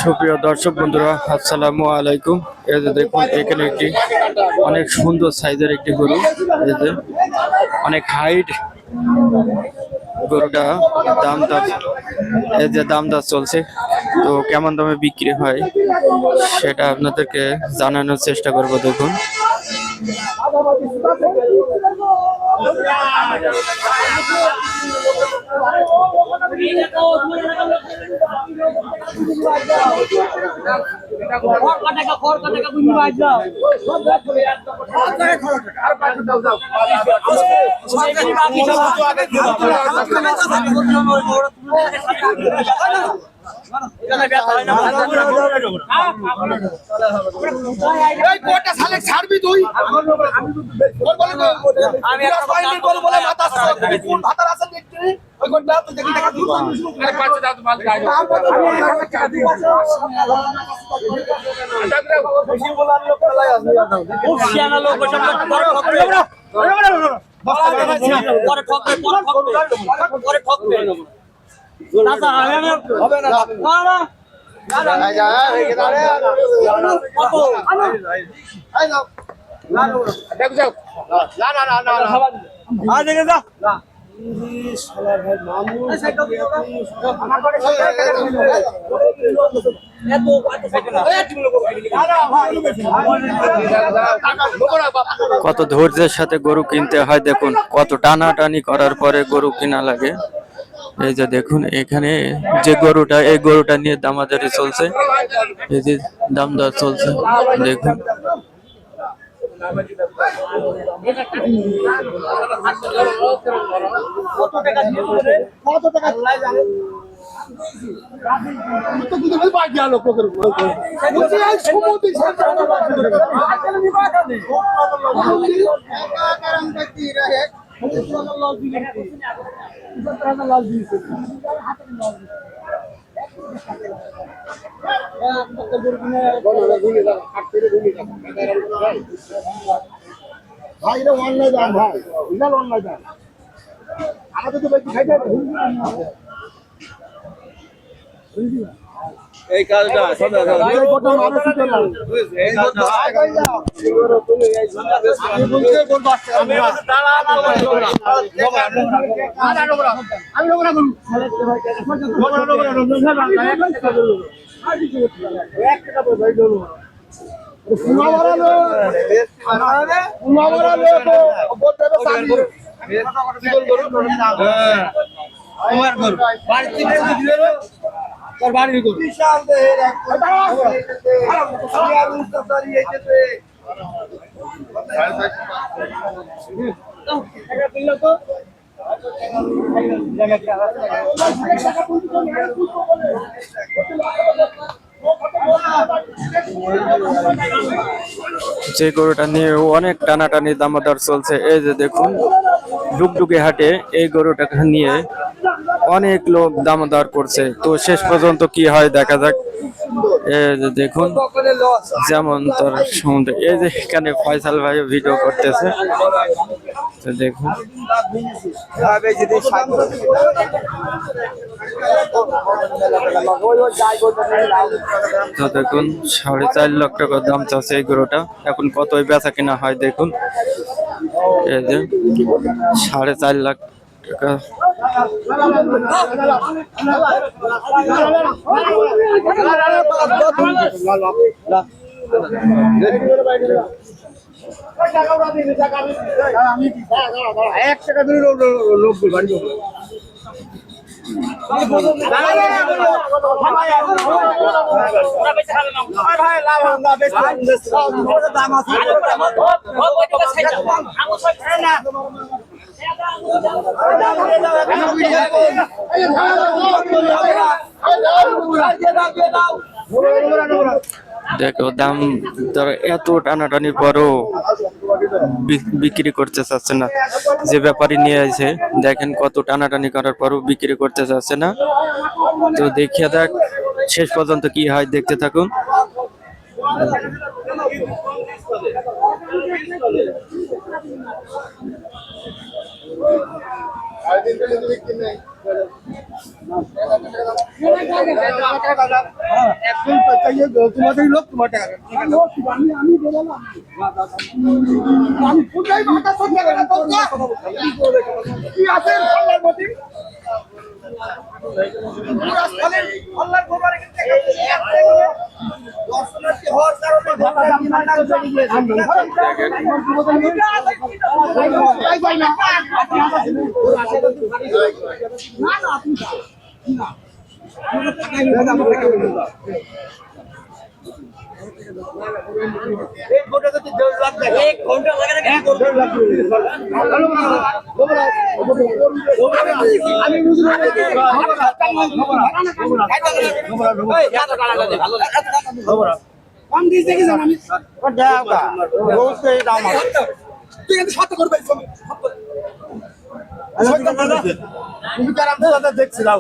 সুপ্রিয় দর্শক বন্ধুরা, আসসালামু আলাইকুম। এই যে দেখুন, এখানে একটি অনেক সুন্দর সাইজের একটি গরু, এই যে অনেক হাইট গরুটা। দাম দর এই যে দাম দর চলছে, তো কেমন দামে বিক্রি হয় সেটা আপনাদেরকে জানানোর চেষ্টা করব। দেখুন, ছাড়বি তুই আমি কত ধৈর্যের সাথে গরু কিনতে হয়। দেখুন, কত টানাটানি করার পরে গরু কিনা লাগে। এই যে দেখুন, এখানে যে গরুটা, এই গরুটা নিয়ে দামাদারি চলছে, এই যে দাম দর চলছে। দেখুন, ভাই এটা অন্যায় দাম, ভাই বিশাল অন্যায় দাম। আমাদের তো বেশি খাইতে হবে। এই কাজটা যে গরুটা নিয়ে অনেক টানাটানি দামাদার চলছে। এই যে দেখুন, ডুগডুগি হাটে এই গরুটাকে নিয়ে অনেক লোক দামাদার করছে। তো শেষ পর্যন্ত কি হয় দেখা যাক। এই যে দেখুন, যেমন তার সম্বন্ধে এই যে এখানে ফয়সাল ভাই ভিডিও করতেছে। তো দেখুন, তো দেখুন 4.5 লাখ টাকা দাম চাচ্ছে এই গরুটা। এখন কত বেচা কিনা হয় দেখুন। এই যে 4.5 লাখ টাকা। এক টাকা দিলে লোক বাড়ি দেখো, দাম এত টানাটানির পরও বিক্রি করতে চাচ্ছে না। যে ব্যাপারী নিয়ে আছে, দেখেন কত টানাটানি করার পরও বিক্রি করতে চাচ্ছে না। তো দেখিয়ে দেখ শেষ পর্যন্ত কি হয়, দেখতে থাকুন। একদম চাইয়ে তোমাদের লোক তোমার টাকা আমি বললাম আমি কোথায় মাথা করতে গেলাম কি আছে আল্লাহর মধ্যে পুরা সালে আল্লাহর গোবারে কিন্তু দর্শনার্থী হওয়ার কারণে एक घंटा तो डेढ़ लाख का एक घंटा लगा ना एक डेढ़ लाख আমি বুঝলাম কম দিস দেখি জান আমি দাওগা রোজ এই দাম তুই কিন্তু সত্য করবে তুমি কারাম দাদা দেখছিলাম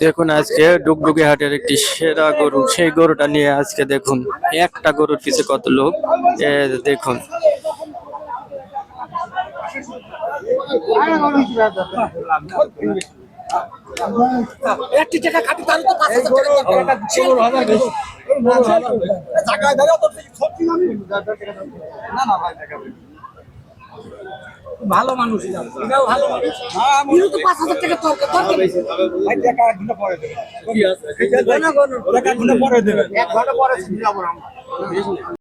দেখুন আজকে ডুগডুগি হাটের একটি সেরা গরু, সেই গরুটা নিয়ে আজকে দেখুন একটা গরুর পিছে কত লোক। দেখুন একটি টাকা খাটি তার তো 5000 টাকা জায়গায় ধরে তো সত্যি না না ভাই টাকা ভালো মানুষ এটাও ভালো মানুষ হ্যাঁ আমি তো 5000 টাকা তোর ভাই টাকা ঘন্টা পরে দেবে কি আছে টাকা ঘন্টা পরে দেবে 1 ঘন্টা পরে যাব আমরা